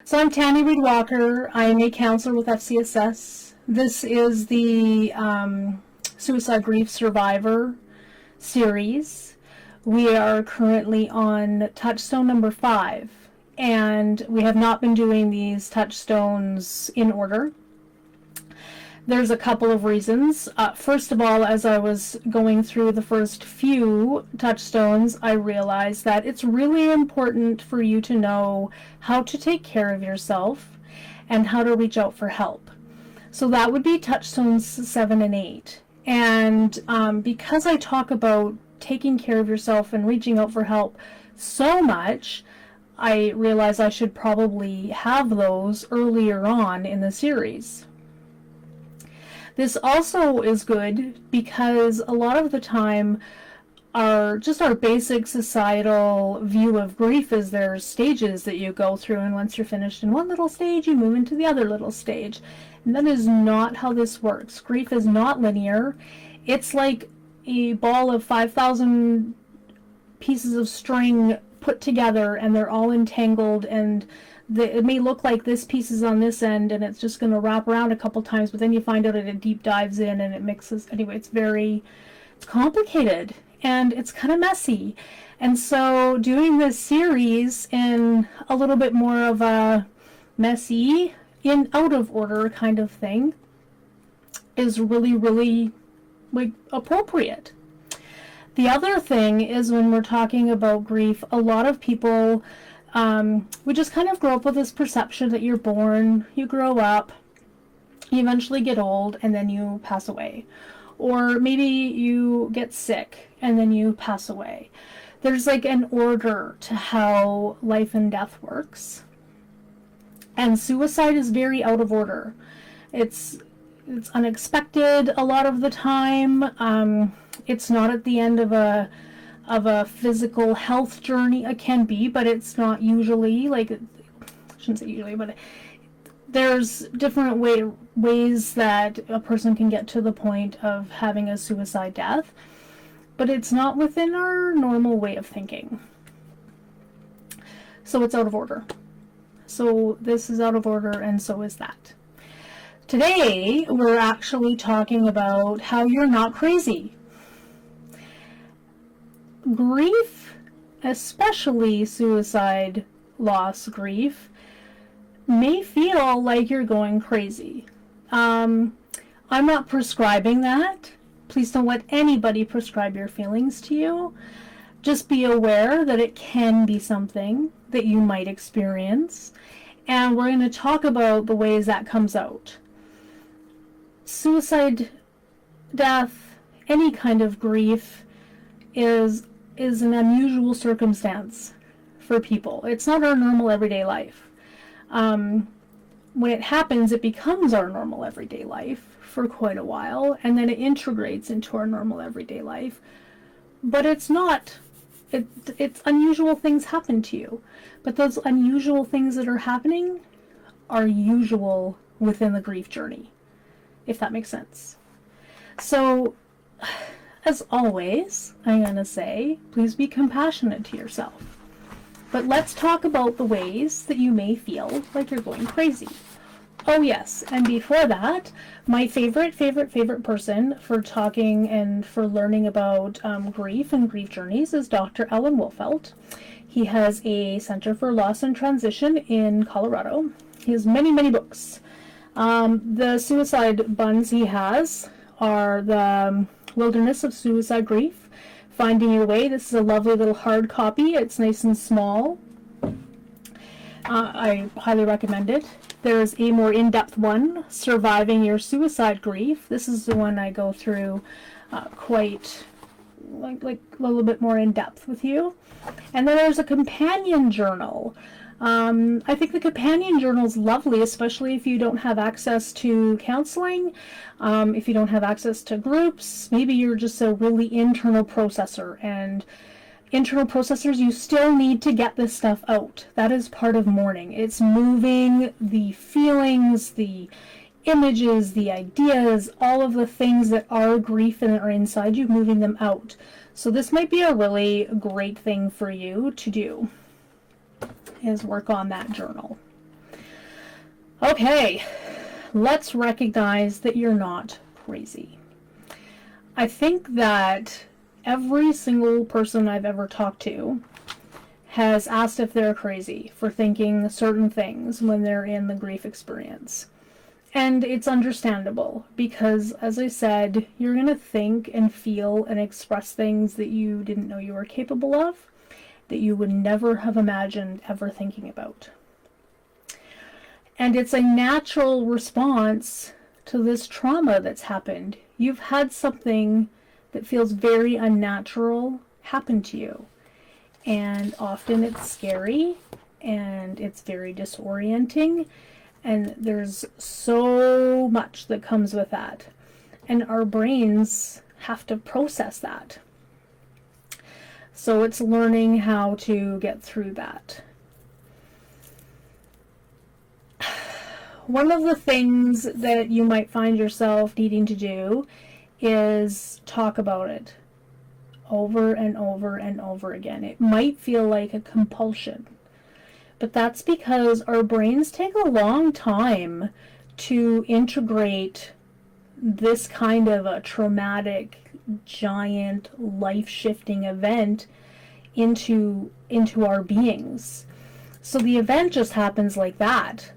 So I'm Tammy Reed Walker. I'm a counselor with FCSS. This is the Suicide Grief Survivor series. We are currently on touchstone number 5, and we have not been doing these touchstones in order. There's a couple of reasons. First of all, as I was going through the first few touchstones, I realized that it's really important for you to know how to take care of yourself and how to reach out for help. So that would be touchstones 7 and 8. And because I talk about taking care of yourself and reaching out for help so much, I realized I should probably have those earlier on in the series. This also is good because a lot of the time our basic societal view of grief is there's stages that you go through, and once you're finished in one little stage, you move into the other little stage. And that is not how this works. Grief is not linear. It's like a ball of 5,000 pieces of string put together, and they're all entangled, and it may look like this piece is on this end and it's just going to wrap around a couple times, but then you find out it deep dives in and it mixes. Anyway, it's complicated and it's kind of messy. And so doing this series in a little bit more of a messy, in out of order kind of thing is really, really appropriate. The other thing is, when we're talking about grief, a lot of people we just kind of grow up with this perception that you're born, you grow up, you eventually get old, and then you pass away. Or maybe you get sick and then you pass away. There's like an order to how life and death works. And suicide is very out of order. It's unexpected a lot of the time. It's not at the end of a physical health journey. It can be, but it's not usually. I shouldn't say usually, but there's different ways that a person can get to the point of having a suicide death, but it's not within our normal way of thinking. So it's out of order. So this is out of order, and so is that. Today, we're actually talking about how you're not crazy. Grief, especially suicide loss grief, may feel like you're going crazy. I'm not prescribing that. Please don't let anybody prescribe your feelings to you. Just be aware that it can be something that you might experience, and we're going to talk about the ways that comes out. Suicide, death, any kind of grief is an unusual circumstance for people. It's not our normal everyday life. When it happens, it becomes our normal everyday life for quite a while, and then it integrates into our normal everyday life. But it's not. It's unusual things happen to you. But those unusual things that are happening are usual within the grief journey, if that makes sense. So, as always, I'm going to say, please be compassionate to yourself. But let's talk about the ways that you may feel like you're going crazy. Oh yes, and before that, my favorite person for talking and for learning about grief and grief journeys is Dr. Alan Wolfelt. He has a Center for Loss and Transition in Colorado. He has many, many books. The suicide buns he has are the Wilderness of Suicide Grief, Finding Your Way. This is a lovely little hard copy. It's nice and small. I highly recommend it. There's a more in-depth one, Surviving Your Suicide Grief. This is the one I go through quite like a little bit more in depth with you. And then there's a companion journal. I think the companion journal is lovely, especially if you don't have access to counseling, if you don't have access to groups. Maybe you're just a really internal processor, and internal processors, you still need to get this stuff out. That is part of mourning. It's moving the feelings, the images, the ideas, all of the things that are grief and are inside you, moving them out. So this might be a really great thing for you to do, is work on that journal. Okay, let's recognize that you're not crazy. I think that every single person I've ever talked to has asked if they're crazy for thinking certain things when they're in the grief experience. And it's understandable because, as I said, you're going to think and feel and express things that you didn't know you were capable of, that you would never have imagined ever thinking about. And it's a natural response to this trauma that's happened. You've had something that feels very unnatural happen to you. And often it's scary and it's very disorienting. And there's so much that comes with that. And our brains have to process that. So it's learning how to get through that. One of the things that you might find yourself needing to do is talk about it over and over and over again. It might feel like a compulsion, but that's because our brains take a long time to integrate this kind of a traumatic, giant, life-shifting event into our beings. So the event just happens like that.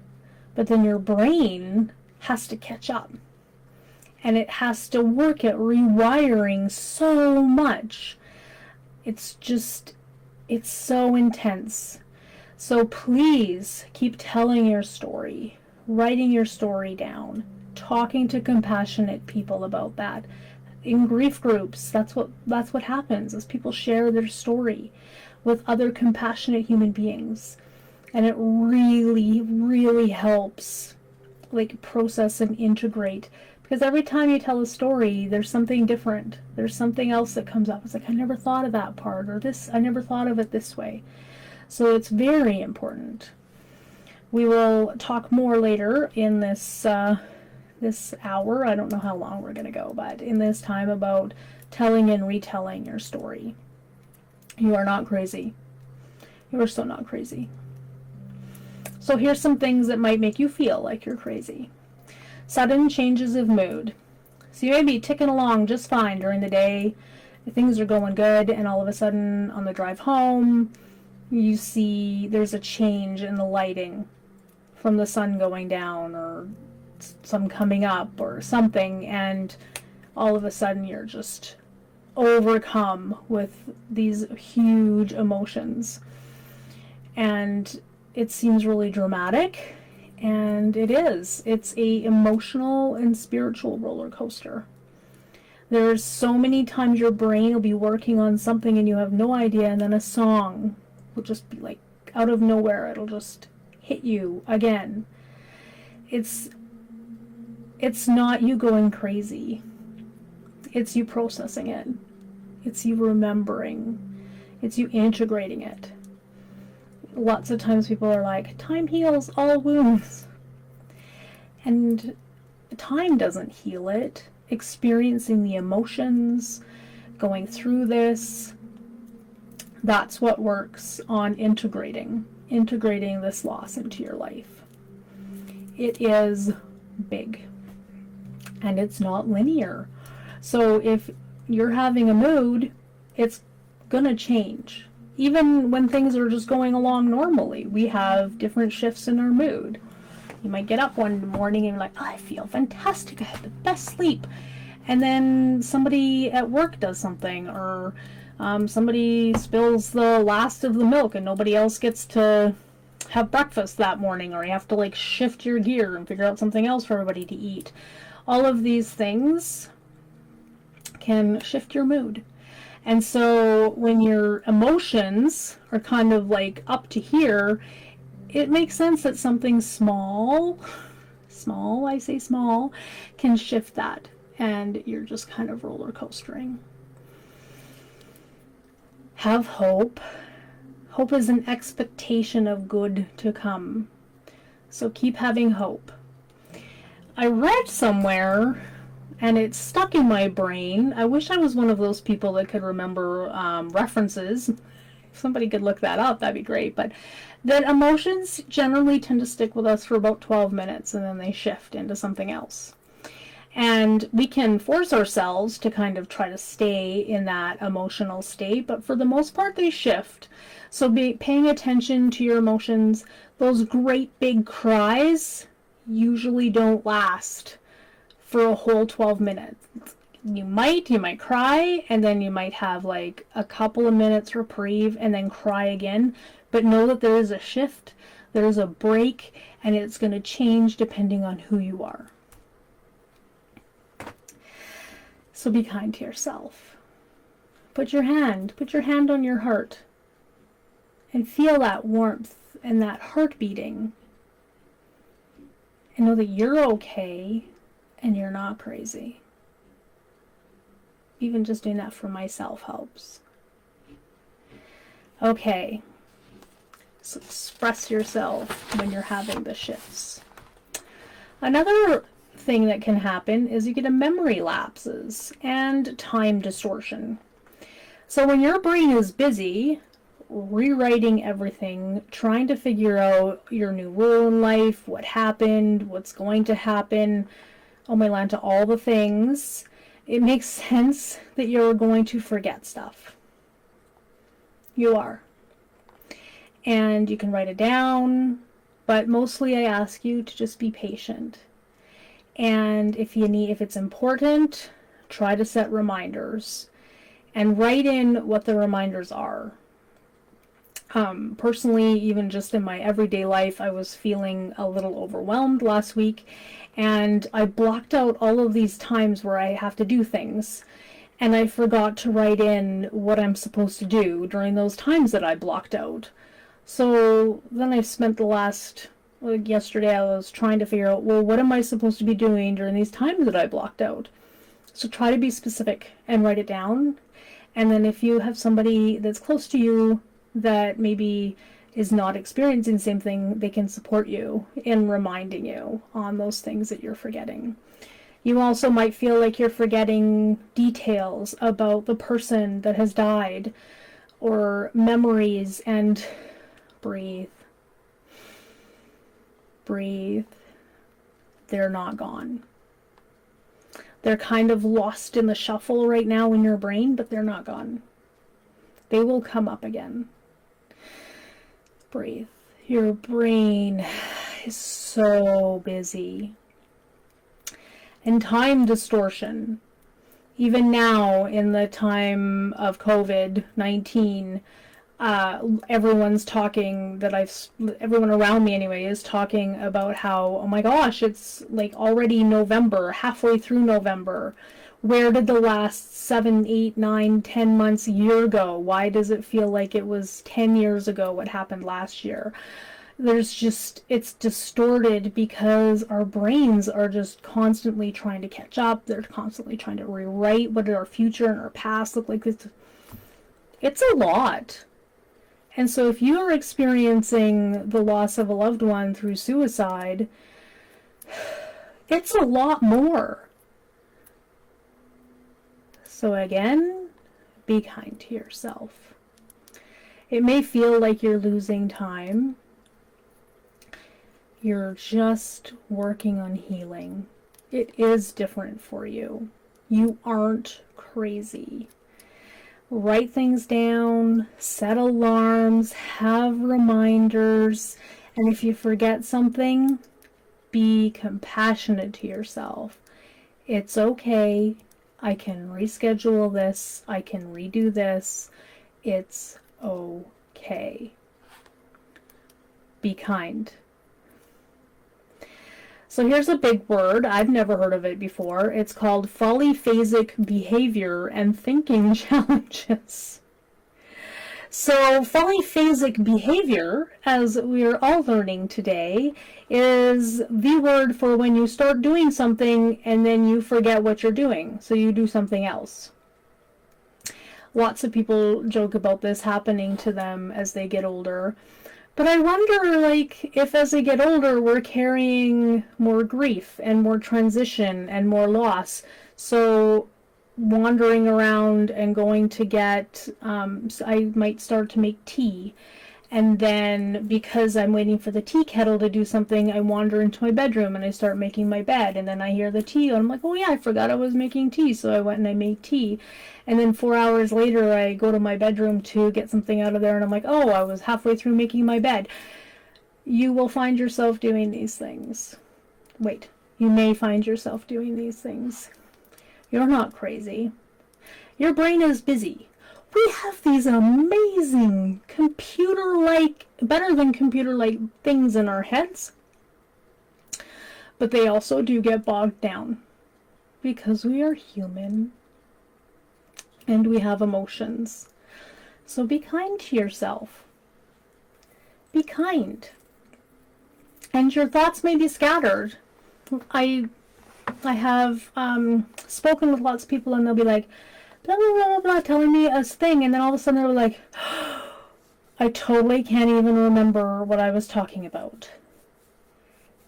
But then your brain has to catch up. And it has to work at rewiring so much. It's so intense. So please keep telling your story, writing your story down, talking to compassionate people about that. In grief groups, that's what happens, is people share their story with other compassionate human beings. And it really, really helps process and integrate. Because every time you tell a story, there's something different. There's something else that comes up. It's like, I never thought of that part, or this, I never thought of it this way. So it's very important. We will talk more later in this hour. I don't know how long we're going to go, but in this time about telling and retelling your story. You are not crazy. You are so not crazy. So here's some things that might make you feel like you're crazy. Sudden changes of mood. So you may be ticking along just fine during the day. Things are going good, and all of a sudden on the drive home, you see there's a change in the lighting from the sun going down or some coming up or something, and all of a sudden you're just overcome with these huge emotions. And it seems really dramatic, and it is. It's a emotional and spiritual roller coaster. There's so many times your brain will be working on something and you have no idea, and then a song will just be like out of nowhere. It'll just hit you again. It's not you going crazy. It's you processing it. It's you remembering. It's you integrating it. Lots of times people are like, time heals all wounds. And time doesn't heal it. Experiencing the emotions, going through this, that's what works on integrating this loss into your life. It is big. And it's not linear. So if you're having a mood, it's gonna change. Even when things are just going along normally, we have different shifts in our mood. You might get up one morning and you're like, oh, I feel fantastic, I had the best sleep. And then somebody at work does something, or somebody spills the last of the milk and nobody else gets to have breakfast that morning, or you have to shift your gear and figure out something else for everybody to eat. All of these things can shift your mood. And so when your emotions are kind of up to here, it makes sense that something small, I say small, can shift that. And you're just kind of roller coastering. Have hope. Hope is an expectation of good to come. So keep having hope. I read somewhere, and it's stuck in my brain. I wish I was one of those people that could remember references. If somebody could look that up, that'd be great. But that emotions generally tend to stick with us for about 12 minutes and then they shift into something else. And we can force ourselves to kind of try to stay in that emotional state, but for the most part, they shift. So paying attention to your emotions, those great big cries usually don't last for a whole 12 minutes. You might cry, and then you might have like a couple of minutes reprieve and then cry again. But know that there is a shift, there is a break, and it's going to change depending on who you are. So be kind to yourself. Put your hand on your heart and feel that warmth and that heart beating. And know that you're okay and you're not crazy. Even just doing that for myself helps. Okay. So express yourself when you're having the shifts. Another thing that can happen is you get a memory lapses and time distortion. So when your brain is busy rewriting everything, trying to figure out your new role in life, what happened, what's going to happen, oh my land, to all the things, it makes sense that you're going to forget stuff. You are. And you can write it down, but mostly I ask you to just be patient. And if it's important, try to set reminders and write in what the reminders are. Personally, even just in my everyday life, I was feeling a little overwhelmed last week, and I blocked out all of these times where I have to do things, and I forgot to write in what I'm supposed to do during those times that I blocked out. So then I've spent yesterday I was trying to figure out, well, what am I supposed to be doing during these times that I blocked out? So try to be specific and write it down. And then if you have somebody that's close to you that maybe is not experiencing the same thing, they can support you in reminding you on those things that you're forgetting. You also might feel like you're forgetting details about the person that has died or memories, and breathe. Breathe. They're not gone. They're kind of lost in the shuffle right now in your brain, but they're not gone. They will come up again. Breathe. Your brain is so busy. And time distortion. Even now, in the time of COVID-19, everyone's talking everyone around me anyway is talking about how, oh my gosh, it's like already November, halfway through November. Where did the last 7, 8, 9, 10 months, a year go? Why does it feel like it was 10 years ago what happened last year? It's distorted because our brains are just constantly trying to catch up. They're constantly trying to rewrite what our future and our past look like. It's a lot. And so if you are experiencing the loss of a loved one through suicide, it's a lot more. So again, be kind to yourself. It may feel like you're losing time. You're just working on healing. It is different for you. You aren't crazy. Write things down, set alarms, have reminders, and if you forget something, be compassionate to yourself. It's okay. I can reschedule this. I can redo this. It's okay. Be kind. So here's a big word. I've never heard of it before. It's called polyphasic behavior and thinking challenges. So polyphasic behavior, as we're all learning today, is the word for when you start doing something and then you forget what you're doing. So you do something else. Lots of people joke about this happening to them as they get older. But I wonder, if as they get older, we're carrying more grief and more transition and more loss. So wandering around and going to get, so I might start to make tea. And then because I'm waiting for the tea kettle to do something, I wander into my bedroom and I start making my bed. And then I hear the tea and I'm like, oh yeah, I forgot I was making tea. So I went and I made tea. And then 4 hours later, I go to my bedroom to get something out of there and I'm like, oh, I was halfway through making my bed. You will find yourself doing these things. Wait, you may find yourself doing these things. You're not crazy. Your brain is busy. We have these amazing computer-like, better than computer-like things in our heads. But they also do get bogged down because we are human and we have emotions. So be kind to yourself. Be kind. And your thoughts may be scattered. I have spoken with lots of people and they'll be like, blah, blah, blah, blah, blah, telling me a thing, and then all of a sudden they're like, I totally can't even remember what I was talking about.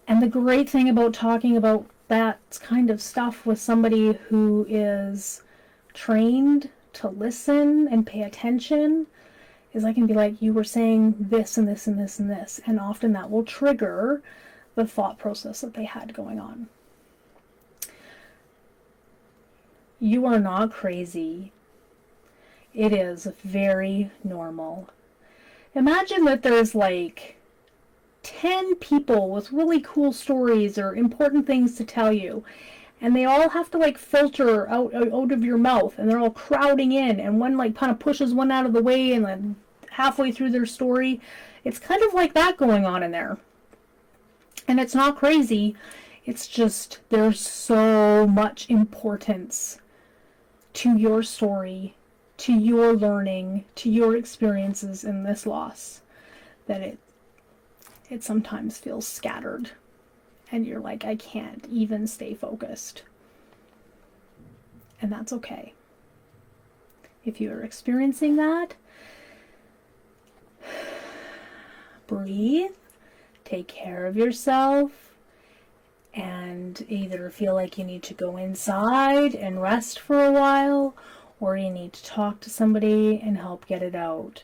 And the great thing about talking about that kind of stuff with somebody who is trained to listen and pay attention is I can be like, you were saying this and this and this and this, and often that will trigger the thought process that they had going on. You are not crazy. It is very normal. Imagine that there's like 10 people with really cool stories or important things to tell you, and they all have to like filter out of your mouth, and they're all crowding in, and one like kind of pushes one out of the way, and then halfway through their story, it's kind of like that going on in there. And it's not crazy. It's just there's so much importance to your story, to your learning, to your experiences in this loss, that it sometimes feels scattered. And you're like, I can't even stay focused. And that's okay. If you're experiencing that, breathe, take care of yourself, and either feel like you need to go inside and rest for a while, or you need to talk to somebody and help get it out.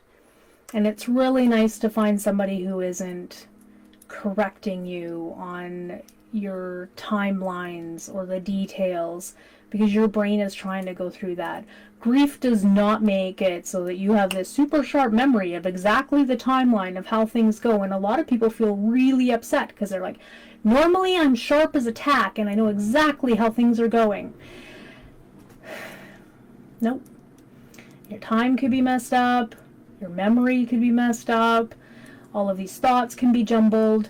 And it's really nice to find somebody who isn't correcting you on your timelines or the details, because your brain is trying to go through that. Grief does not make it so that you have this super sharp memory of exactly the timeline of how things go. And a lot of people feel really upset because they're like, normally I'm sharp as a tack and I know exactly how things are going. Nope. Your time could be messed up. Your memory could be messed up. All of these thoughts can be jumbled.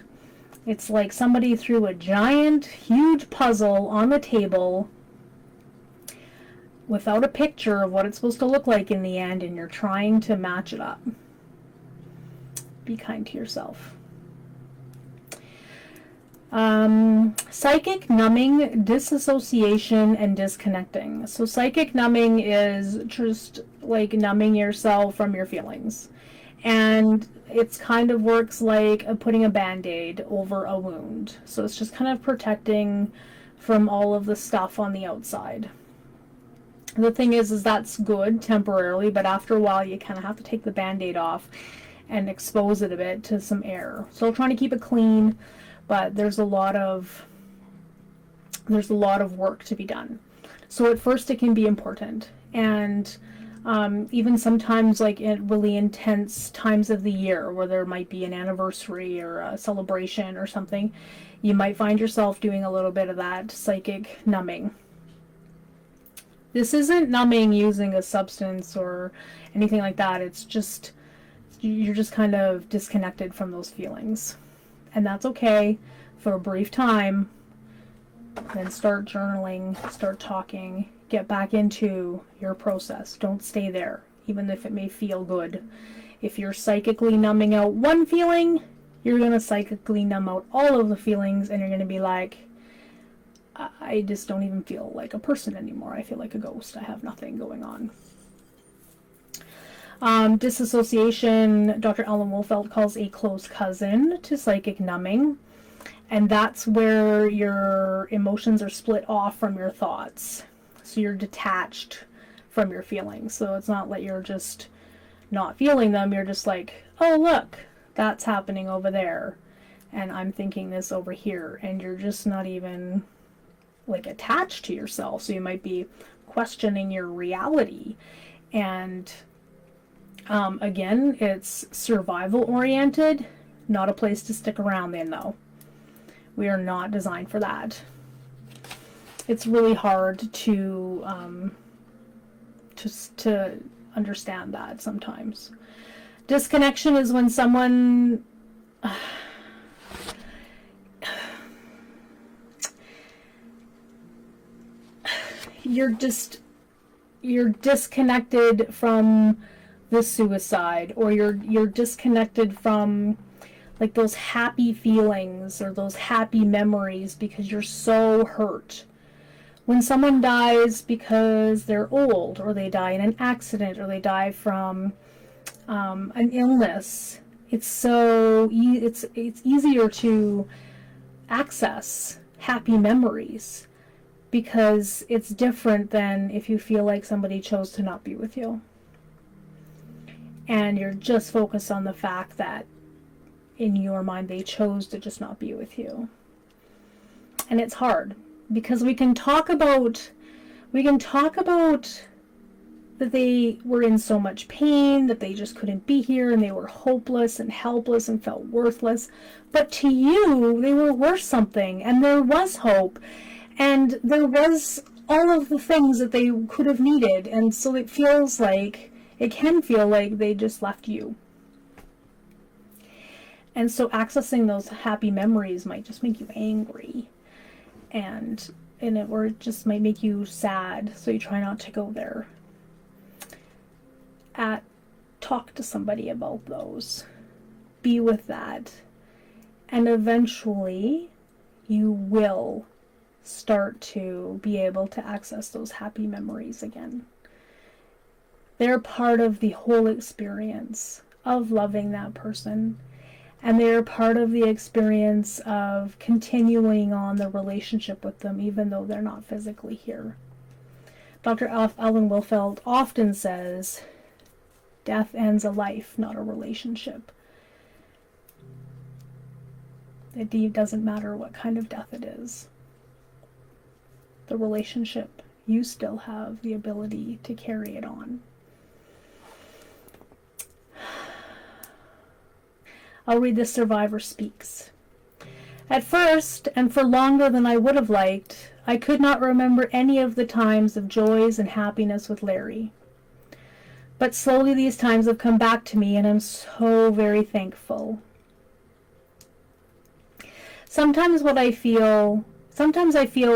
It's like somebody threw a giant, huge puzzle on the table without a picture of what it's supposed to look like in the end, and you're trying to match it up. Be kind to yourself. Psychic numbing, disassociation, and disconnecting. So psychic numbing is just like numbing yourself from your feelings. And it's kind of works like putting a band-aid over a wound. So it's just kind of protecting from all of the stuff on the outside. The thing is that's good temporarily, but after a while you kind of have to take the band-aid off and expose it a bit to some air. Still trying to keep it clean, but there's a lot of work to be done. So at first it can be important, and even sometimes like in really intense times of the year where there might be an anniversary or a celebration or something, you might find yourself doing a little bit of that psychic numbing. This isn't numbing using a substance or anything like that. It's just, you're just kind of disconnected from those feelings. And that's okay for a brief time. Then start journaling, start talking, get back into your process. Don't stay there, even if it may feel good. If you're psychically numbing out one feeling, you're going to psychically numb out all of the feelings, and you're going to be like, I just don't even feel like a person anymore. I feel like a ghost. I have nothing going on. Disassociation, Dr. Ellen Wolfelt calls a close cousin to psychic numbing. And that's where your emotions are split off from your thoughts. So you're detached from your feelings. So it's not like you're just not feeling them. You're just like, oh, look, that's happening over there. And I'm thinking this over here. And you're just not even like attached to yourself. So you might be questioning your reality. And again, it's survival oriented, not a place to stick around in though. We are not designed for that. It's really hard to understand that sometimes. Disconnection is when someone you're disconnected from the suicide, or you're disconnected from like those happy feelings or those happy memories because you're so hurt. When someone dies because they're old, or they die in an accident, or they die from an illness, it's easier to access happy memories because it's different than if you feel like somebody chose to not be with you. And you're just focused on the fact that in your mind they chose to just not be with you. And it's hard because we can talk about that they were in so much pain, that they just couldn't be here, and they were hopeless and helpless and felt worthless. But to you, they were worth something, and there was hope, and there was all of the things that they could have needed. And so it can feel like they just left you. And so accessing those happy memories might just make you angry, or it just might make you sad, so you try not to go there. Talk to somebody about those. Be with that. And eventually you will start to be able to access those happy memories again. They're part of the whole experience of loving that person. And they're part of the experience of continuing on the relationship with them, even though they're not physically here. Dr. Ellen Wilfeld often says, death ends a life, not a relationship. It doesn't matter what kind of death it is. The relationship, you still have the ability to carry it on. I'll read The Survivor Speaks. At first, and for longer than I would have liked, I could not remember any of the times of joys and happiness with Larry. But slowly these times have come back to me, and I'm so very thankful. Sometimes I feel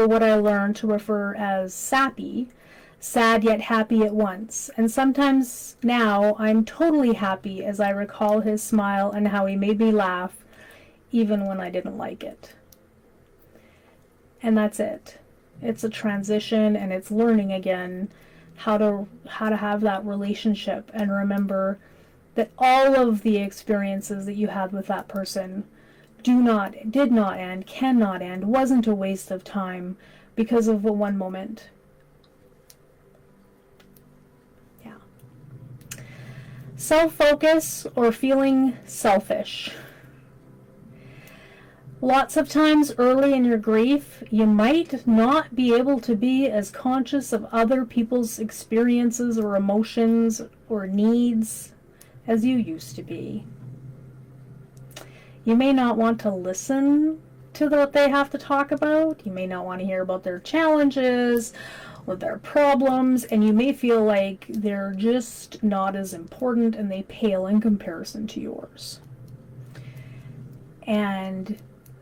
what I learned to refer as sappy, sad yet happy at once. And sometimes now I'm totally happy as I recall his smile and how he made me laugh, even when I didn't like it. And that's it. It's a transition, and it's learning again how to have that relationship, and remember that all of the experiences that you had with that person did not end, cannot end, wasn't a waste of time because of the one moment. Yeah. Self-focus or feeling selfish. Lots of times early in your grief, you might not be able to be as conscious of other people's experiences or emotions or needs as you used to be. You may not want to listen to what they have to talk about. You may not want to hear about their challenges or their problems, and you may feel like they're just not as important and they pale in comparison to yours. And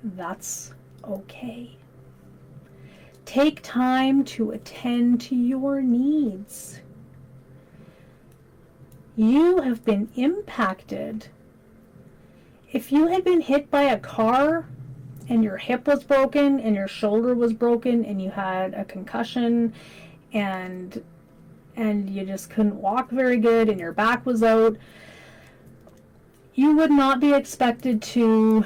that's okay. Take time to attend to your needs. You have been impacted. If you had been hit by a car and your hip was broken and your shoulder was broken and you had a concussion and you just couldn't walk very good and your back was out, you would not be expected to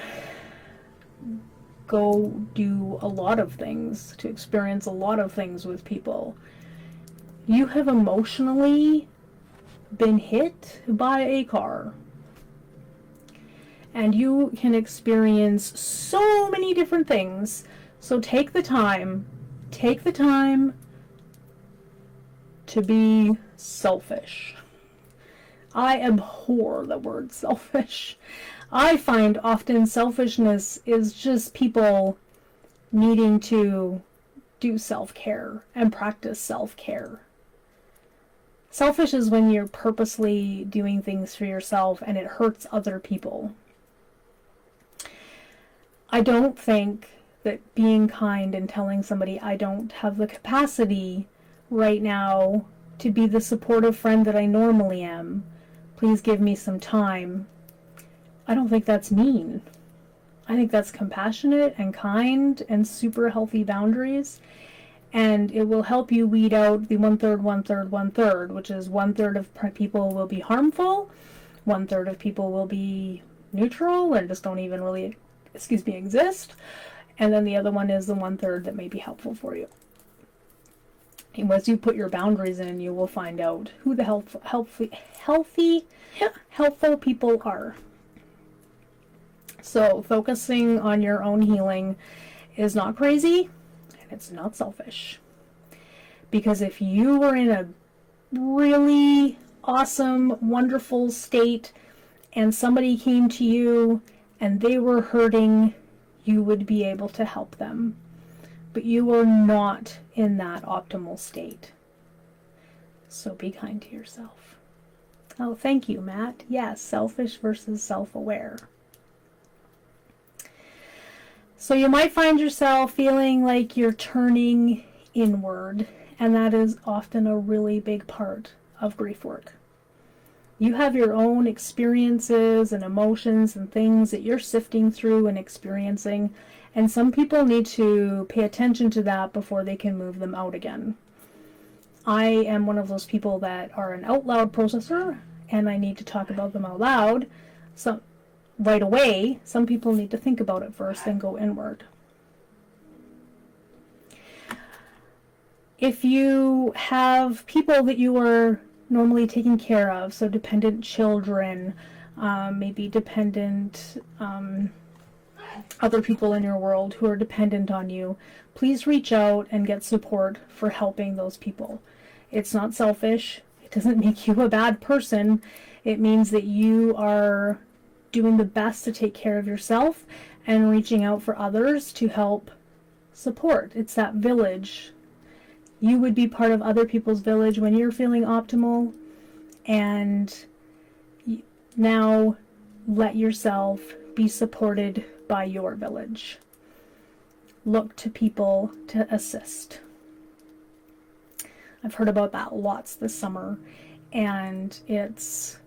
go do a lot of things, to experience a lot of things with people. You have emotionally been hit by a car. And you can experience so many different things. So take the time to be selfish. I abhor the word selfish. I find often selfishness is just people needing to do self-care and practice self-care. Selfish is when you're purposely doing things for yourself and it hurts other people. I don't think that being kind and telling somebody I don't have the capacity right now to be the supportive friend that I normally am, please give me some time, I don't think that's mean. I think that's compassionate and kind and super healthy boundaries, and it will help you weed out the 1/3, 1/3, 1/3, which is 1/3 of people will be harmful, 1/3 of people will be neutral and just don't even really, exist, and then the other one is the 1/3 that may be helpful for you. And once you put your boundaries in, you will find out who the helpful people are. So focusing on your own healing is not crazy, and it's not selfish. Because if you were in a really awesome, wonderful state and somebody came to you and they were hurting, you would be able to help them. But you are not in that optimal state. So be kind to yourself. Oh, thank you, Matt. Yes, selfish versus self-aware. So you might find yourself feeling like you're turning inward, and that is often a really big part of grief work. You have your own experiences and emotions and things that you're sifting through and experiencing, and some people need to pay attention to that before they can move them out again. I am one of those people that are an out loud processor, and I need to talk about them out loud. So right away, some people need to think about it first and go inward. If you have people that you are normally taking care of, so dependent children, maybe dependent other people in your world who are dependent on you, please reach out and get support for helping those people. It's not selfish. It doesn't make you a bad person. It means that you are doing the best to take care of yourself and reaching out for others to help support. It's that village. You would be part of other people's village when you're feeling optimal, and now let yourself be supported by your village. Look to people to assist. I've heard about that lots this summer, and it's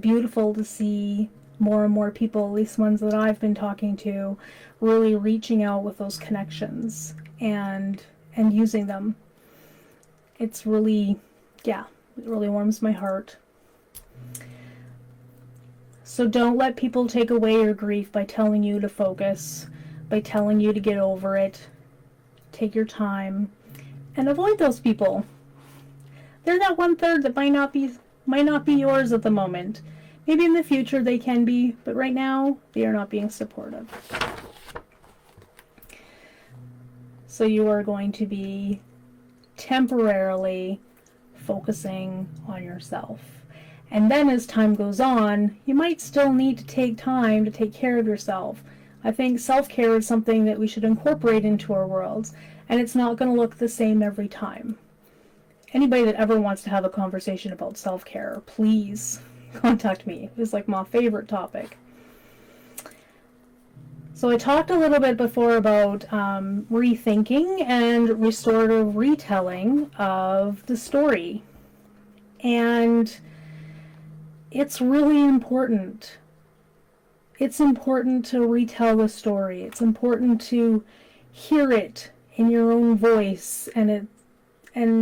beautiful to see more and more people, at least ones that I've been talking to, really reaching out with those connections and using them. It's really, it really warms my heart. So don't let people take away your grief by telling you to focus, by telling you to get over it. Take your time and avoid those people. They're that 1/3 that might not be yours at the moment. Maybe in the future they can be, but right now they are not being supportive. So you are going to be temporarily focusing on yourself. And then as time goes on, you might still need to take time to take care of yourself. I think self-care is something that we should incorporate into our worlds, and it's not going to look the same every time. Anybody that ever wants to have a conversation about self-care, please contact me. It's like my favorite topic. So I talked a little bit before about rethinking and restorative retelling of the story. And it's really important. It's important to retell the story. It's important to hear it in your own voice and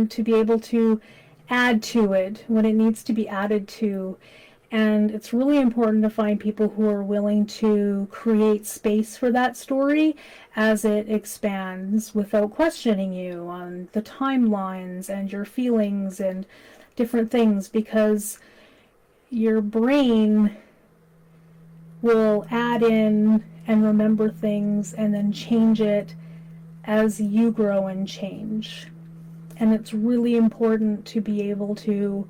to be able to add to it when it needs to be added to, And it's really important to find people who are willing to create space for that story as it expands without questioning you on the timelines and your feelings and different things, because your brain will add in and remember things and then change it as you grow and change. And it's really important to be able to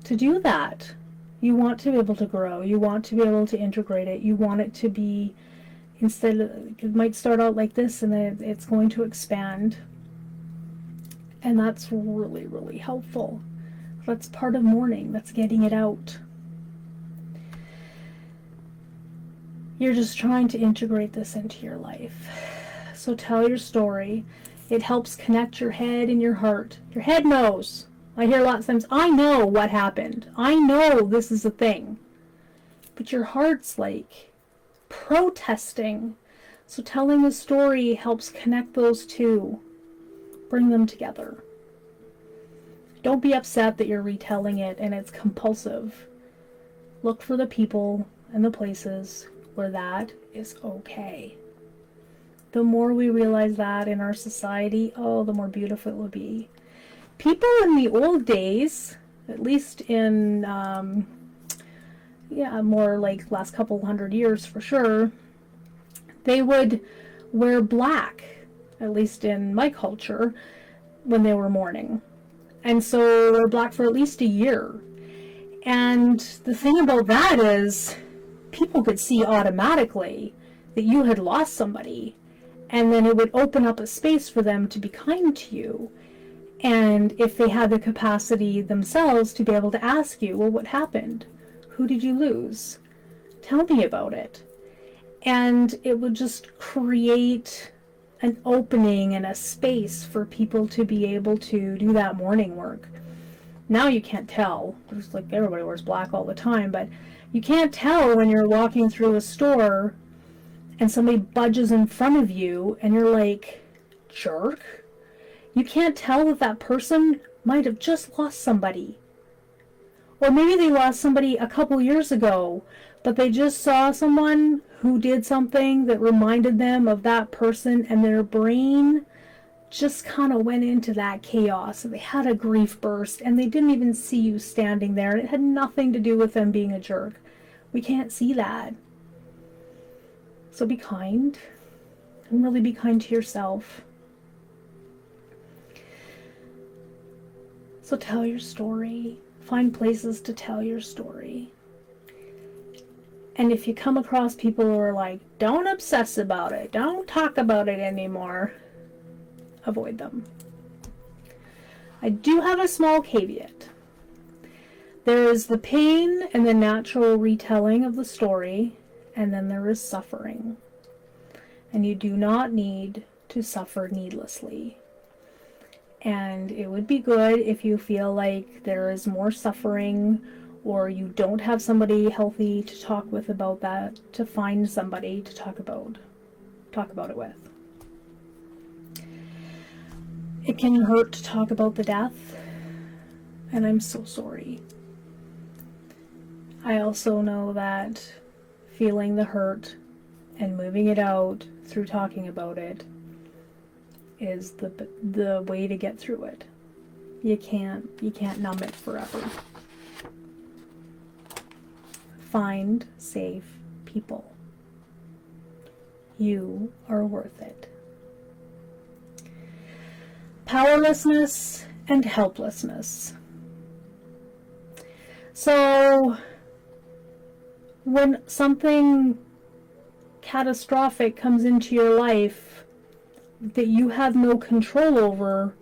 do that. You want to be able to grow. You want to be able to integrate it. You want it to be, instead of, it might start out like this and then it's going to expand. And that's really, really helpful. That's part of mourning. That's getting it out. You're just trying to integrate this into your life. So tell your story. It helps connect your head and your heart. Your head knows. I hear lots of times, I know what happened. I know this is a thing. But your heart's like protesting. So telling the story helps connect those two. Bring them together. Don't be upset that you're retelling it and it's compulsive. Look for the people and the places where that is okay. The more we realize that in our society, oh, the more beautiful it will be. People in the old days, at least in, more like last couple hundred years for sure, they would wear black, at least in my culture, when they were mourning. And so they were black for at least a year. And the thing about that is, people could see automatically that you had lost somebody, and then it would open up a space for them to be kind to you. And if they had the capacity themselves to be able to ask you, well, what happened? Who did you lose? Tell me about it. And it would just create an opening and a space for people to be able to do that mourning work. Now you can't tell. There's like everybody wears black all the time, but you can't tell when you're walking through a store and somebody budges in front of you and you're like, jerk. You can't tell that that person might have just lost somebody. Or maybe they lost somebody a couple years ago, but they just saw someone who did something that reminded them of that person, and their brain just kind of went into that chaos. They had a grief burst, and they didn't even see you standing there, and it had nothing to do with them being a jerk. We can't see that. So be kind, and really be kind to yourself. So tell your story. Find places to tell your story. And if you come across people who are like, don't obsess about it, don't talk about it anymore, avoid them. I do have a small caveat. There is the pain and the natural retelling of the story, and then there is suffering. And you do not need to suffer needlessly. And it would be good if you feel like there is more suffering, or you don't have somebody healthy to talk with about that, to find somebody to talk about it with. It can hurt to talk about the death, and I'm so sorry. I also know that feeling the hurt and moving it out through talking about it is the way to get through it. You can't numb it forever. Find safe people. You are worth it. Powerlessness and helplessness. So when something catastrophic comes into your life that you have no control over,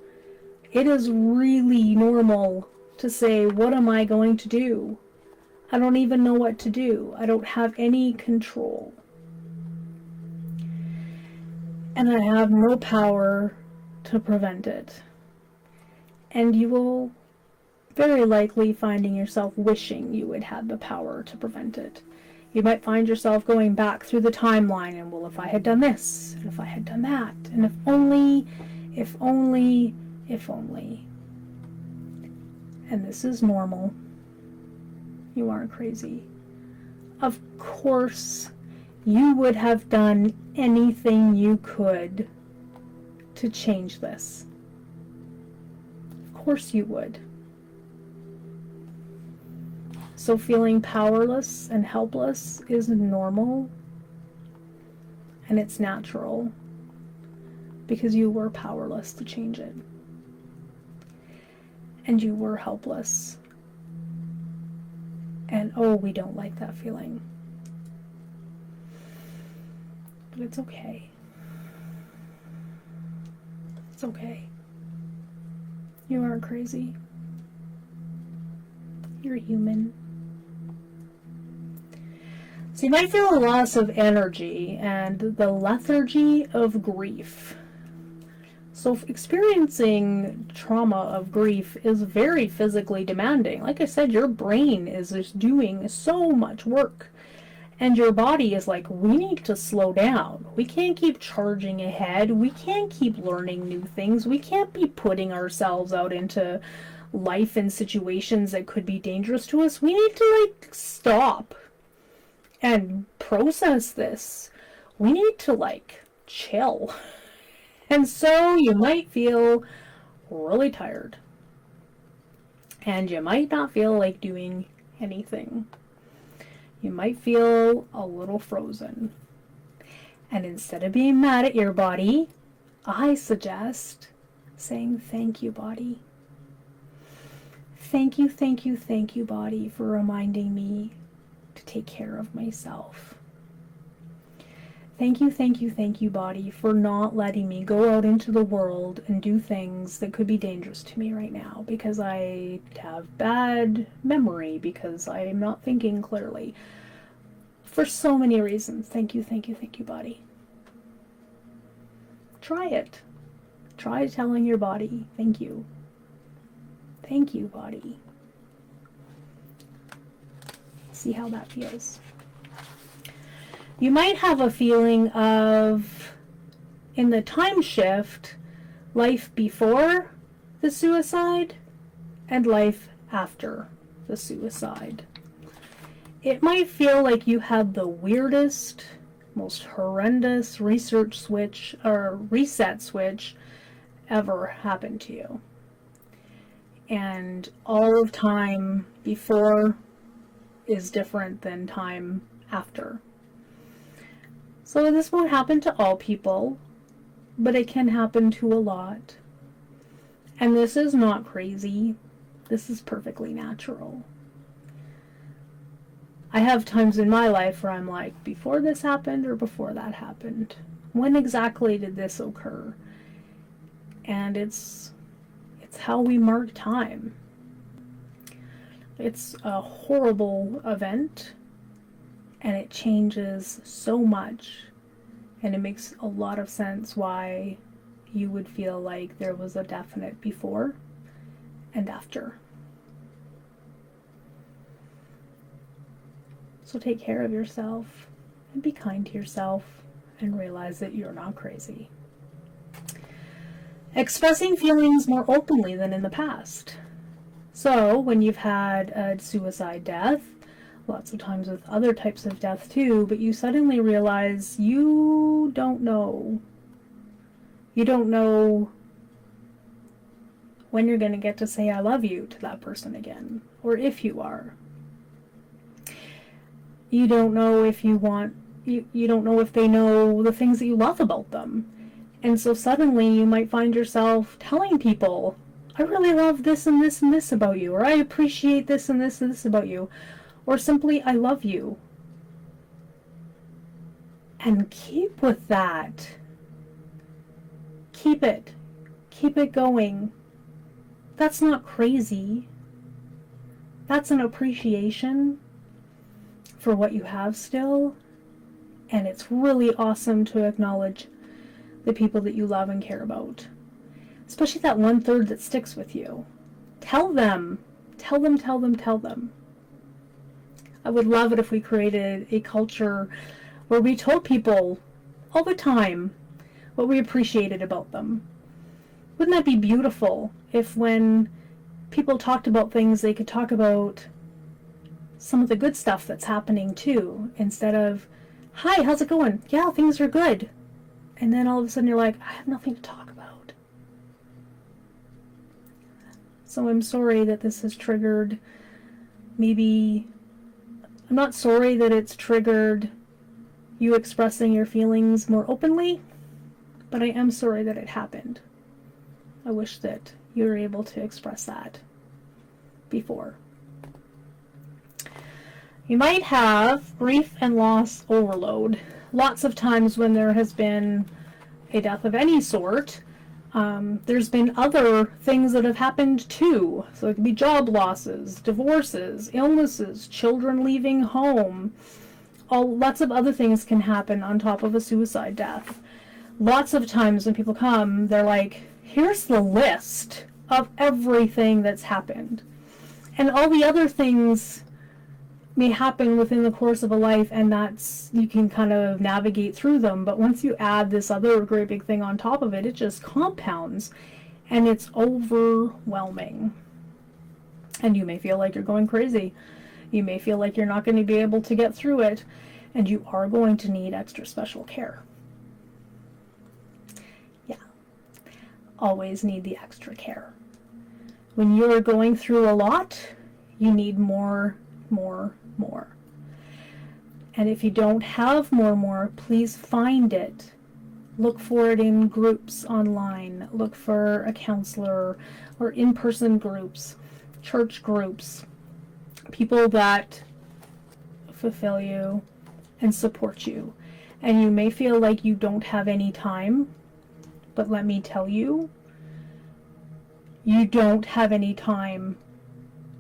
it is really normal to say, what am I going to do? I don't even know what to do. I don't have any control. And I have no power to prevent it. And you will very likely finding yourself wishing you would have the power to prevent it. You might find yourself going back through the timeline and, well, if I had done this, and if I had done that, and if only. And this is normal. you aren't crazy. Of course, you would have done anything you could to change this. Of course you would. So feeling powerless and helpless is normal, and it's natural, because you were powerless to change it. And you were helpless. And oh, we don't like that feeling. But it's okay. It's okay. You aren't crazy. You're human. So you might feel a loss of energy and the lethargy of grief. So experiencing trauma of grief is very physically demanding. Like I said, your brain is just doing so much work. And your body is like, we need to slow down. We can't keep charging ahead. We can't keep learning new things. We can't be putting ourselves out into life and situations that could be dangerous to us. We need to stop and process this. We need to chill. And so you might feel really tired. And you might not feel like doing anything. You might feel a little frozen. And instead of being mad at your body, I suggest saying, thank you, body. Thank you, thank you, thank you, body, for reminding me to take care of myself. Thank you, thank you, thank you, body, for not letting me go out into the world and do things that could be dangerous to me right now, because I have bad memory, because I am not thinking clearly. For so many reasons. Thank you, thank you, thank you, body. Try it. Try telling your body, thank you. Thank you, body. See how that feels. You might have a feeling of, in the time shift, life before the suicide and life after the suicide. It might feel like you had the weirdest, most horrendous reset switch ever happen to you. And all of time before is different than time after. So this won't happen to all people, but it can happen to a lot. And this is not crazy. This is perfectly natural. I have times in my life where I'm like, before this happened or before that happened? When exactly did this occur? And it's how we mark time. It's a horrible event, and it changes so much, and it makes a lot of sense why you would feel like there was a definite before and after. So take care of yourself and be kind to yourself and realize that you're not crazy. Expressing feelings more openly than in the past. So when you've had a suicide death, lots of times with other types of death too, but you suddenly realize you don't know. You don't know when you're going to get to say I love you to that person again, or if you are. You don't know if you want, you don't know if they know the things that you love about them. And so suddenly you might find yourself telling people, I really love this and this and this about you, or I appreciate this and this about you, or simply, I love you. And keep with that. Keep it. Keep it going. That's not crazy. That's an appreciation for what you have still. And it's really awesome to acknowledge the people that you love and care about. Especially that 1/3 that sticks with you. Tell them. Tell them, tell them, tell them. I would love it if we created a culture where we told people all the time what we appreciated about them. Wouldn't that be beautiful if when people talked about things, they could talk about some of the good stuff that's happening too, instead of, hi, how's it going? Yeah, things are good. And then all of a sudden you're like, I have nothing to talk about. So I'm sorry that this has triggered, maybe, I'm not sorry that it's triggered you expressing your feelings more openly, but I am sorry that it happened. I wish that you were able to express that before. You might have grief and loss overload. Lots of times when there has been a death of any sort, there's been other things that have happened too. So it could be job losses, divorces, illnesses, children leaving home. Lots of other things can happen on top of a suicide death. Lots of times when people come, they're like, here's the list of everything that's happened. And all the other things may happen within the course of a life, and that's, you can kind of navigate through them. But once you add this other great big thing on top of it, it just compounds, and it's overwhelming. And you may feel like you're going crazy. You may feel like you're not going to be able to get through it, and you are going to need extra special care. Yeah, always need the extra care. When you're going through a lot, you need more. And if you don't have more, please find it. Look for it in groups online. Look for a counselor or in-person groups, church groups, people that fulfill you and support you. And you may feel like you don't have any time, but let me tell you, you don't have any time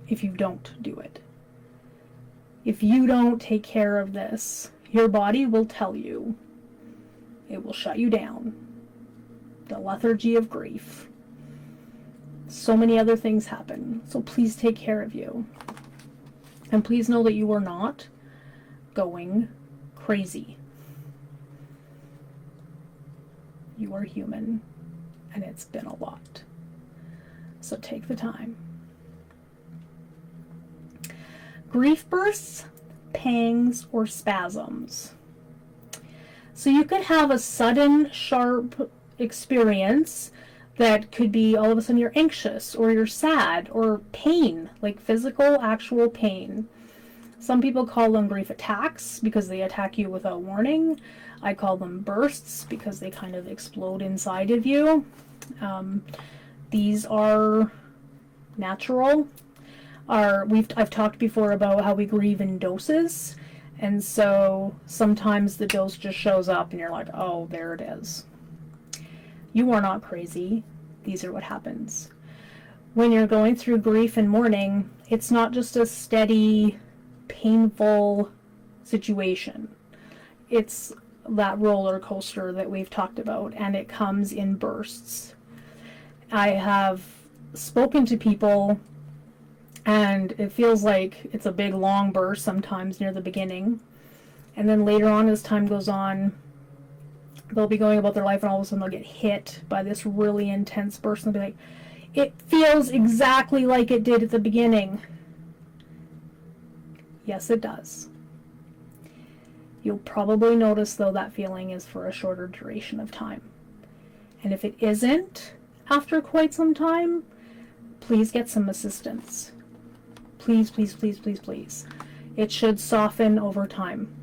if you don't do it. If you don't take care of this, your body will tell you. It will shut you down. The lethargy of grief. So many other things happen. So please take care of you. And please know that you are not going crazy. You are human, and it's been a lot. So take the time. Grief bursts, pangs, or spasms. So you could have a sudden, sharp experience that could be all of a sudden you're anxious or you're sad or pain, like physical, actual pain. Some people call them grief attacks because they attack you without warning. I call them bursts because they kind of explode inside of you. These are natural. I've talked before about how we grieve in doses, and so sometimes the dose just shows up and you're like, oh, there it is. You are not crazy. These are what happens. When you're going through grief and mourning, it's not just a steady, painful situation. It's that roller coaster that we've talked about, and it comes in bursts. I have spoken to people, and it feels like it's a big long burst sometimes near the beginning, and then later on as time goes on, they'll be going about their life and all of a sudden they'll get hit by this really intense burst and they'll be like, it feels exactly like it did at the beginning. Yes, it does. You'll probably notice though that feeling is for a shorter duration of time. And if it isn't after quite some time, please get some assistance. Please, please, please, please, please. It should soften over time.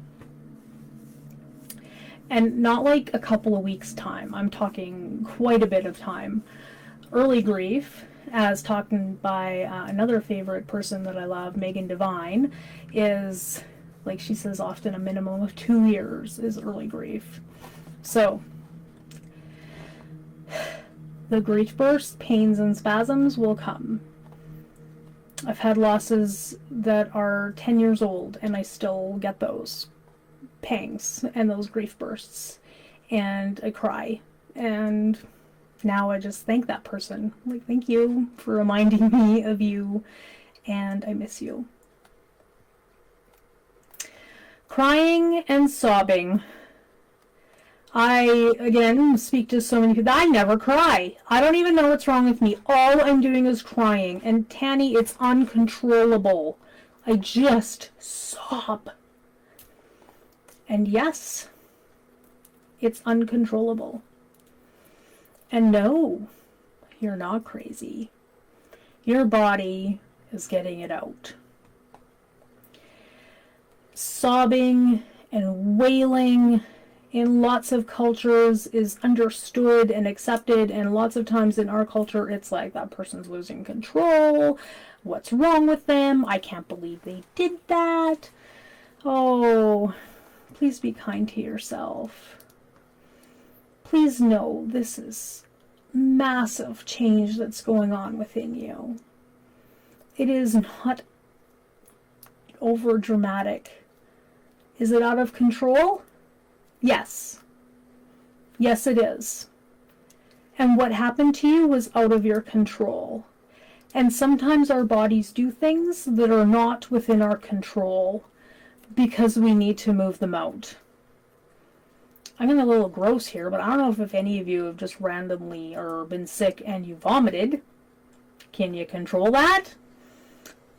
And not like a couple of weeks' time. I'm talking quite a bit of time. Early grief, as talked by another favorite person that I love, Megan Devine, is, like she says often, a minimum of 2 years is early grief. So, the grief bursts, pains, and spasms will come. I've had losses that are 10 years old, and I still get those pangs and those grief bursts. And I cry. And now I just thank that person. Like, thank you for reminding me of you, and I miss you. Crying and sobbing. I, again, speak to so many people. I never cry. I don't even know what's wrong with me. All I'm doing is crying. And Tanny, it's uncontrollable. I just sob. And yes, it's uncontrollable. And no, you're not crazy. Your body is getting it out. Sobbing and wailing in lots of cultures is understood and accepted, and lots of times in our culture it's like, that person's losing control, what's wrong with them, I can't believe they did that. Oh, please be kind to yourself. Please know this is massive change that's going on within you. It is not over dramatic. Is it out of control? Yes. Yes, it is. And what happened to you was out of your control. And sometimes our bodies do things that are not within our control because we need to move them out. I'm getting a little gross here, but I don't know if any of you have just randomly or been sick and you vomited. Can you control that?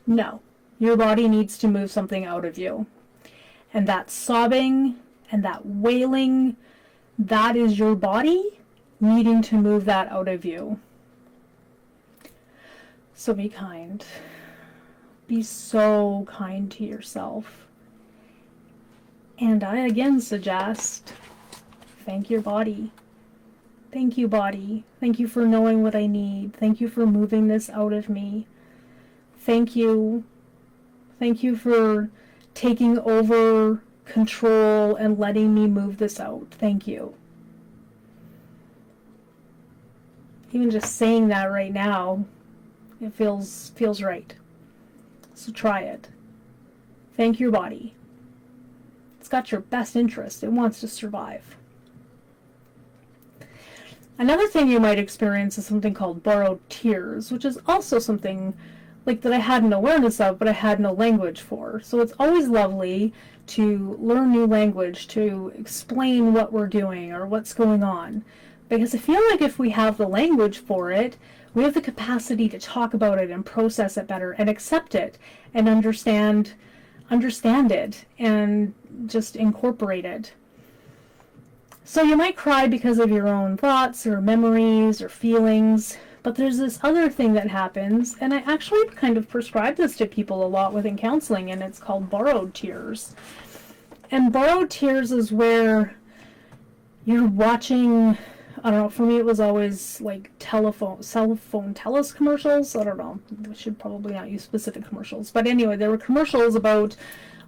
No. Your body needs to move something out of you. And that sobbing and that wailing, that is your body needing to move that out of you. So be kind. Be so kind to yourself. And I again suggest, thank your body. Thank you, body. Thank you for knowing what I need. Thank you for moving this out of me. Thank you. Thank you for taking over control and letting me move this out. Thank you. Even just saying that right now, it feels right. So try it. Thank your body. It's got your best interest. It wants to survive. Another thing you might experience is something called borrowed tears, which is also something like that I had an awareness of, but I had no language for. So it's always lovely to learn new language, to explain what we're doing or what's going on. Because I feel like if we have the language for it, we have the capacity to talk about it and process it better and accept it and understand it and just incorporate it. So you might cry because of your own thoughts or memories or feelings, but there's this other thing that happens, and I actually kind of prescribe this to people a lot within counseling, and it's called borrowed tears. And borrowed tears is where you're watching, I don't know, for me it was always like cell phone TELUS commercials. I don't know, we should probably not use specific commercials. But anyway, there were commercials about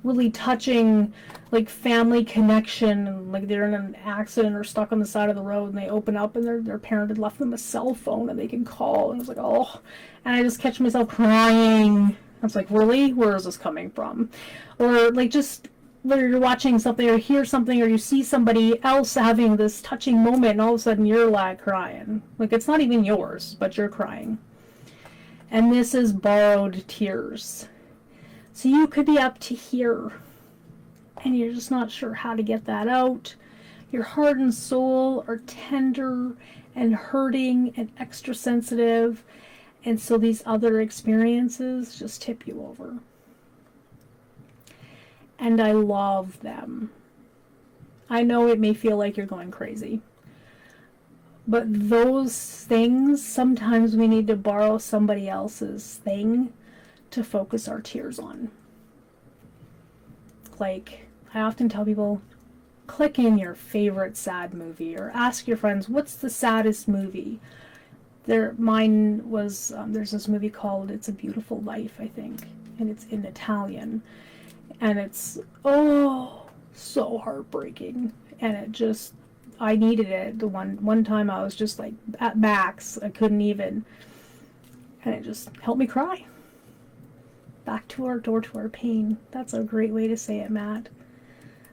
really touching like family connection, and like they're in an accident or stuck on the side of the road and they open up and their parent had left them a cell phone and they can call, and it's like, oh, and I just catch myself crying. I was like, really? Where is this coming from? Or like just where you're watching something or hear something or you see somebody else having this touching moment and all of a sudden you're like crying. Like it's not even yours, but you're crying. And this is borrowed tears. So you could be up to here and you're just not sure how to get that out. Your heart and soul are tender and hurting and extra sensitive, and so these other experiences just tip you over. And I love them. I know it may feel like you're going crazy, but those things, sometimes we need to borrow somebody else's thing to focus our tears on. Like, I often tell people, click in your favorite sad movie, or ask your friends, what's the saddest movie? Mine was, there's this movie called It's a Beautiful Life, I think, and it's in Italian, and it's, oh, so heartbreaking, and it just, I needed it. The one time I was just like at max, I couldn't even, and it just helped me cry. Back to our door to our pain. That's a great way to say it, Matt.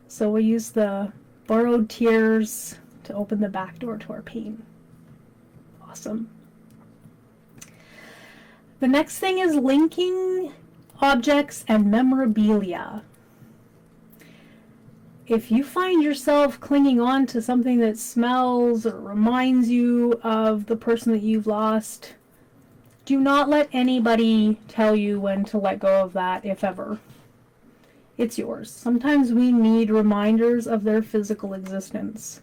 So we use the borrowed tears to open the back door to our pain. Awesome. The next thing is linking objects and memorabilia. If you find yourself clinging on to something that smells or reminds you of the person that you've lost, Do not let anybody tell you when to let go of that, if ever. It's yours. Sometimes we need reminders of their physical existence.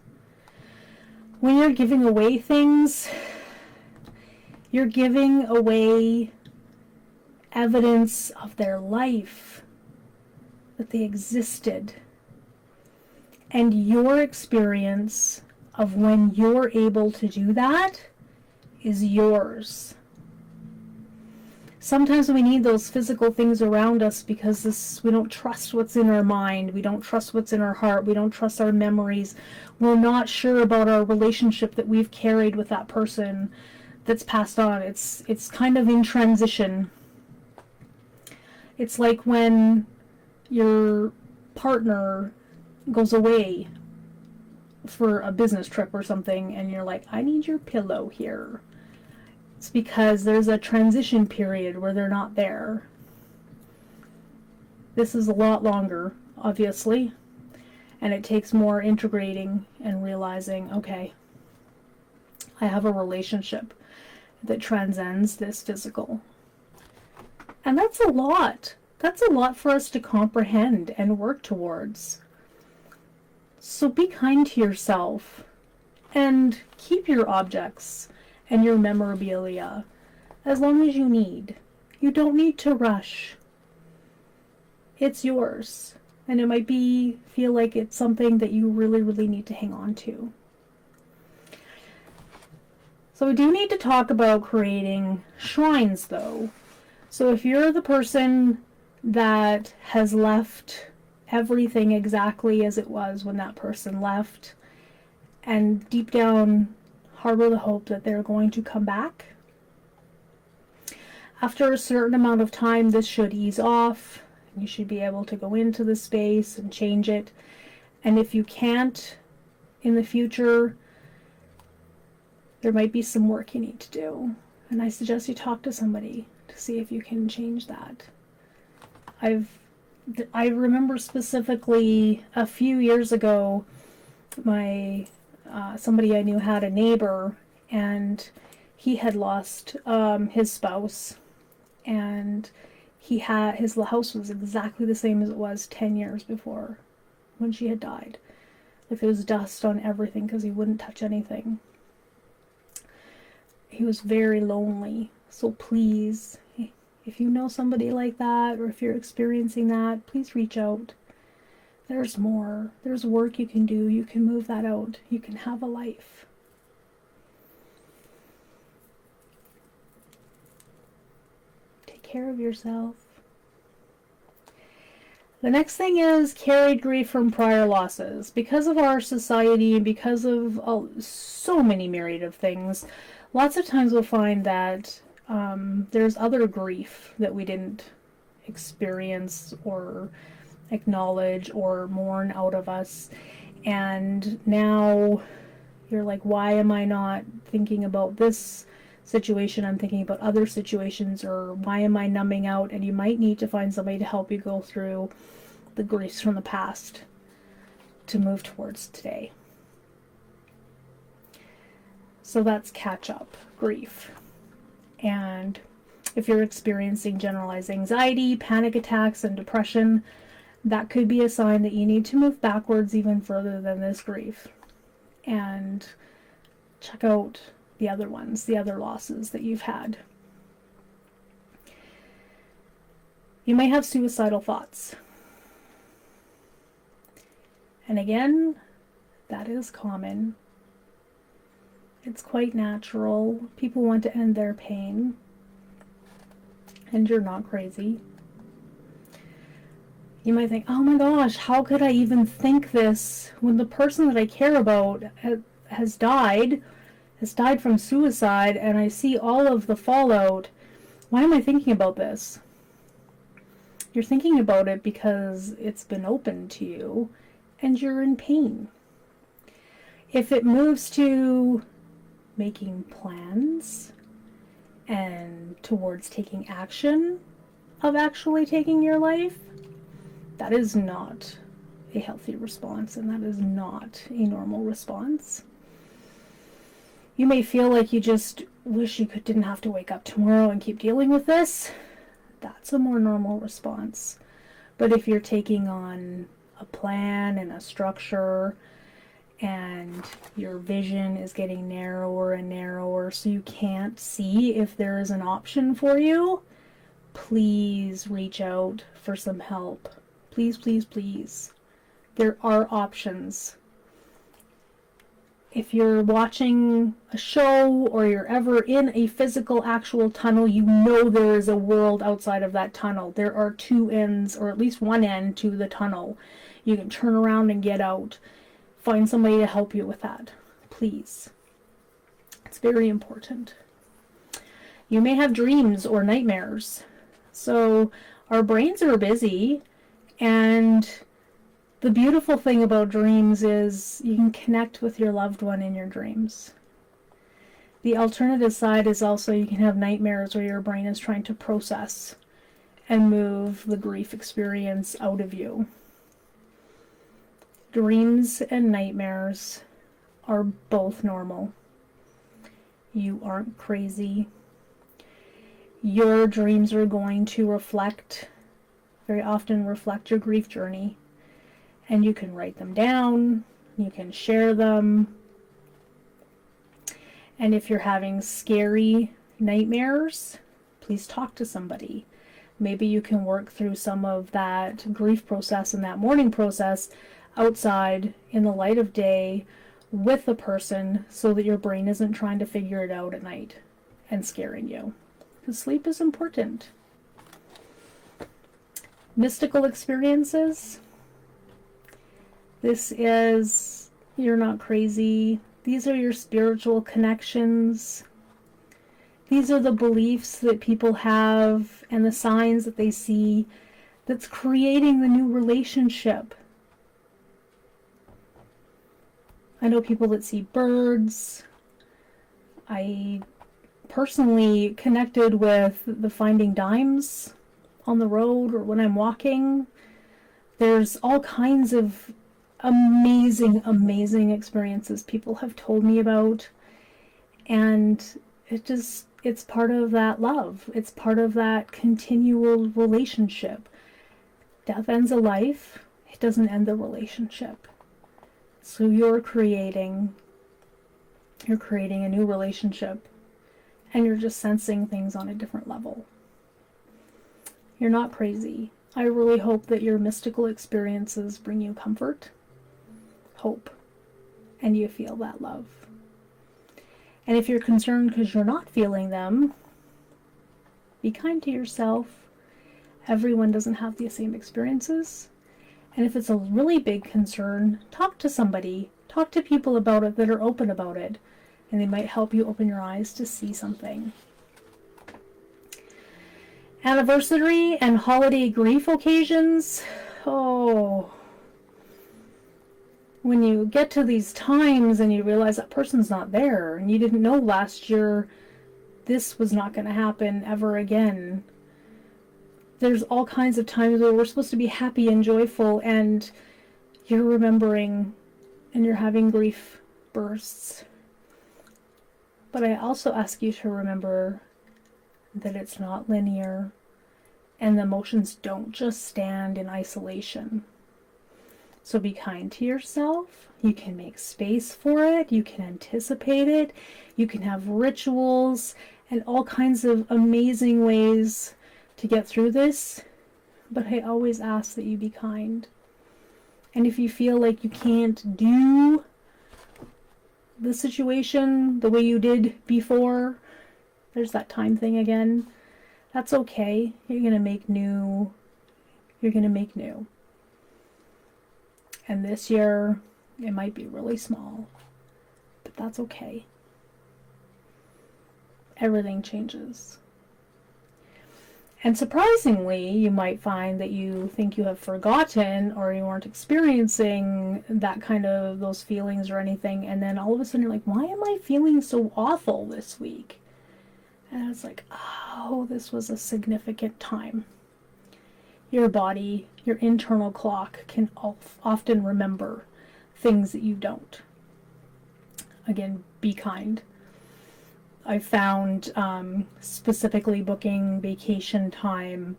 When you're giving away things, you're giving away evidence of their life, that they existed. And your experience of when you're able to do that is yours. Sometimes we need those physical things around us because we don't trust what's in our mind. We don't trust what's in our heart. We don't trust our memories. We're not sure about our relationship that we've carried with that person that's passed on. It's kind of in transition. It's like when your partner goes away for a business trip or something and you're like, I need your pillow here. It's because there's a transition period where they're not there. This is a lot longer, obviously, and it takes more integrating and realizing, okay, I have a relationship that transcends this physical. And that's a lot. That's a lot for us to comprehend and work towards. So be kind to yourself and keep your objects and your memorabilia as long as you need. You don't need to rush. It's yours. And it might feel like it's something that you really, really need to hang on to. So we do need to talk about creating shrines though. So if you're the person that has left everything exactly as it was when that person left, and deep down harbor the hope that they're going to come back, after a certain amount of time this should ease off. You should be able to go into the space and change it. And if you can't in the future, there might be some work you need to do. And I suggest you talk to somebody to see if you can change that. I remember specifically a few years ago, somebody I knew had a neighbor, and he had lost his spouse, and his house was exactly the same as it was 10 years before when she had died. Like, there was dust on everything because he wouldn't touch anything. He was very lonely. So please, if you know somebody like that, or if you're experiencing that, please reach out. There's more. There's work you can do. You can move that out. You can have a life. Take care of yourself. The next thing is carried grief from prior losses. Because of our society and because of so many myriad of things, lots of times we'll find that there's other grief that we didn't experience or acknowledge or mourn out of us, and now you're like, why am I not thinking about this situation? I'm thinking about other situations, or why am I numbing out? And you might need to find somebody to help you go through the griefs from the past to move towards today. So that's catch up grief. And if you're experiencing generalized anxiety, panic attacks, and depression, that could be a sign that you need to move backwards even further than this grief and check out the other ones, the other losses that you've had. You may have suicidal thoughts. And again, that is common. It's quite natural. People want to end their pain. And you're not crazy. You might think, oh my gosh, how could I even think this when the person that I care about has died from suicide, and I see all of the fallout? Why am I thinking about this? You're thinking about it because it's been open to you and you're in pain. If it moves to making plans and towards taking action of actually taking your life, that is not a healthy response, and that is not a normal response. You may feel like you just wish you didn't have to wake up tomorrow and keep dealing with this, that's a more normal response. But if you're taking on a plan and a structure and your vision is getting narrower and narrower so you can't see if there is an option for you, please reach out for some help. Please, please, please. There are options. If you're watching a show or you're ever in a physical, actual tunnel, you know there is a world outside of that tunnel. There are two ends, or at least one end to the tunnel. You can turn around and get out. Find somebody to help you with that, please. It's very important. You may have dreams or nightmares. So our brains are busy, and the beautiful thing about dreams is you can connect with your loved one in your dreams. The alternative side is also you can have nightmares where your brain is trying to process and move the grief experience out of you. Dreams and nightmares are both normal. You aren't crazy. Your dreams are going to very often reflect your grief journey. And you can write them down, you can share them. And if you're having scary nightmares, please talk to somebody. Maybe you can work through some of that grief process and that mourning process outside in the light of day with a person so that your brain isn't trying to figure it out at night and scaring you. Because sleep is important. Mystical experiences. This is, you're not crazy. These are your spiritual connections. These are the beliefs that people have and the signs that they see that's creating the new relationship. I know people that see birds. I personally connected with the finding dimes on the road or when I'm walking. There's all kinds of amazing experiences people have told me about, and it's part of that love. It's part of that continual relationship. Death ends a life, it doesn't end the relationship. So you're creating a new relationship, and you're just sensing things on a different level. You're not crazy. I really hope that your mystical experiences bring you comfort, hope, and you feel that love. And if you're concerned because you're not feeling them, be kind to yourself. Everyone doesn't have the same experiences. And if it's a really big concern, talk to somebody. Talk to people about it that are open about it. And they might help you open your eyes to see something. Anniversary and holiday grief occasions. Oh, when you get to these times and you realize that person's not there and you didn't know last year this was not going to happen ever again. There's all kinds of times where we're supposed to be happy and joyful and you're remembering and you're having grief bursts. But I also ask you to remember that it's not linear and the emotions don't just stand in isolation. So be kind to yourself. You can make space for it. You can anticipate it. You can have rituals and all kinds of amazing ways to get through this. But I always ask that you be kind. And if you feel like you can't do the situation the way you did before, there's that time thing again. That's okay. You're going to make new. You're going to make new. And this year, it might be really small, but that's okay. Everything changes. And surprisingly, you might find that you think you have forgotten or you aren't experiencing that kind of those feelings or anything, and then all of a sudden you're like, why am I feeling so awful this week? And it's like, oh, this was a significant time. Your body, your internal clock can often remember things that you don't. Again, be kind. I found specifically booking vacation time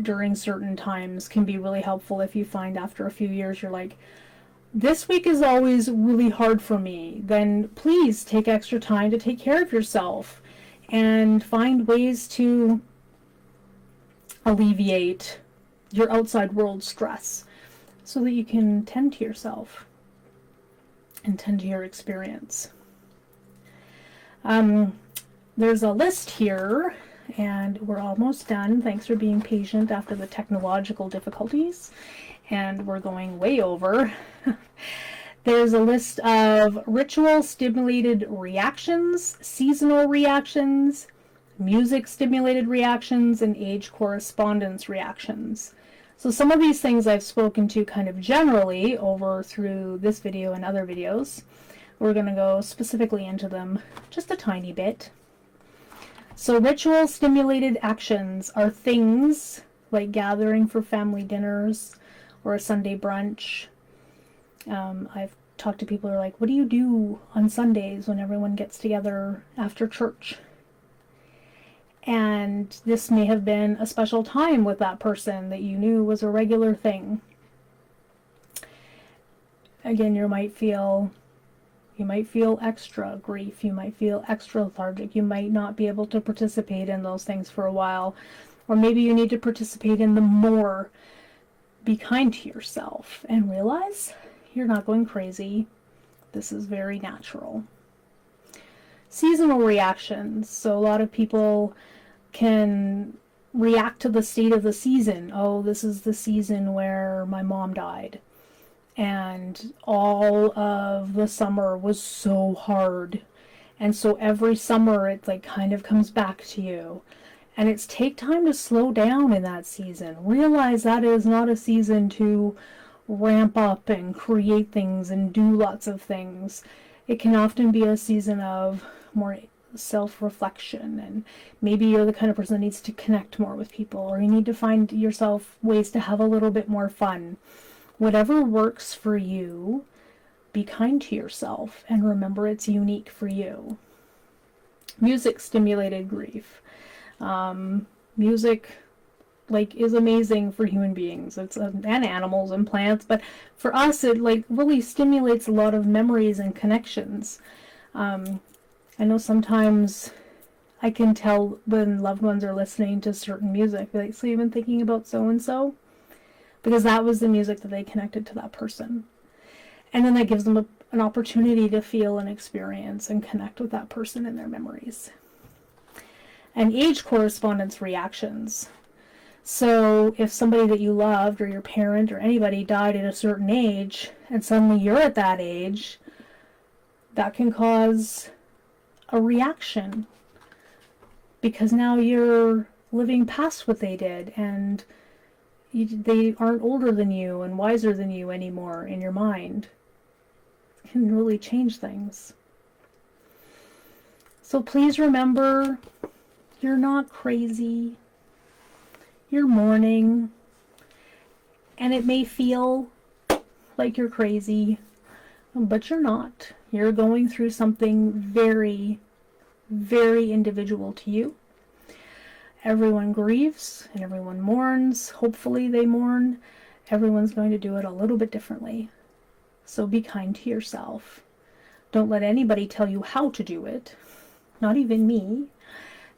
during certain times can be really helpful if you find after a few years you're like, this week is always really hard for me. Then please take extra time to take care of yourself and find ways to alleviate your outside world stress so that you can tend to yourself and tend to your experience. There's a list here, and we're almost done. Thanks for being patient after the technological difficulties, and we're going way over. There's a list of ritual stimulated reactions, seasonal reactions, music stimulated reactions, and age correspondence reactions. So some of these things I've spoken to kind of generally over through this video and other videos. We're going to go specifically into them just a tiny bit. So ritual stimulated actions are things like gathering for family dinners or a Sunday brunch. I've talked to people who are like, what do you do on Sundays when everyone gets together after church? And this may have been a special time with that person that you knew was a regular thing. Again, you might feel extra grief, you might feel extra lethargic, you might not be able to participate in those things for a while, or maybe you need to participate in them more. Be kind to yourself and realize you're not going crazy. This is very natural. Seasonal reactions. So a lot of people can react to the state of the season. Oh, this is the season where my mom died, and all of the summer was so hard, and so every summer it like kind of comes back to you. And it's take time to slow down in that season. Realize that is not a season to ramp up and create things and do lots of things. It can often be a season of more self-reflection, and maybe you're the kind of person that needs to connect more with people, or you need to find yourself ways to have a little bit more fun. Whatever works for you, be kind to yourself and remember it's unique for you. Music stimulated grief. Music is amazing for human beings. It's and animals and plants, but for us it really stimulates a lot of memories and connections. I know sometimes I can tell when loved ones are listening to certain music, like, so you've been thinking about so and so, because that was the music that they connected to that person. And then that gives them an opportunity to feel and experience and connect with that person in their memories. And age correspondence reactions. So if somebody that you loved or your parent or anybody died at a certain age and suddenly you're at that age, that can cause a reaction because now you're living past what they did, and they aren't older than you and wiser than you anymore in your mind. It can really change things. So please remember, you're not crazy. You're mourning, and it may feel like you're crazy, but you're not. You're going through something very, very individual to you. Everyone grieves and everyone mourns. Hopefully they mourn. Everyone's going to do it a little bit differently. So be kind to yourself. Don't let anybody tell you how to do it. Not even me.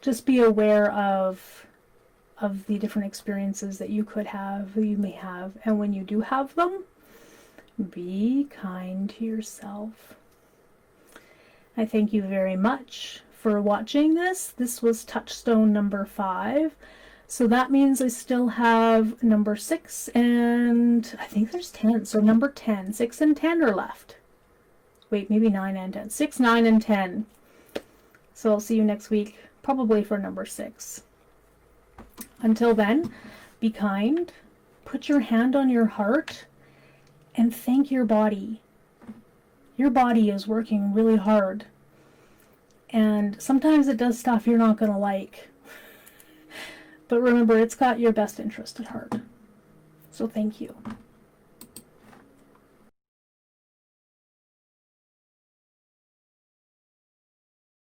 Just be aware of the different experiences that you could have, that you may have. And when you do have them, be kind to yourself. I thank you very much for watching this. This was touchstone number 5. So that means I still have number 6 and I think there's 10. So number 10, 6 and 10 are left. Wait, maybe 9 and 10. 6, 9, and 10. So I'll see you next week, probably for number 6. Until then, be kind, put your hand on your heart, and thank your body. Your body is working really hard. And sometimes it does stuff you're not going to like. But remember, it's got your best interest at heart. So thank you.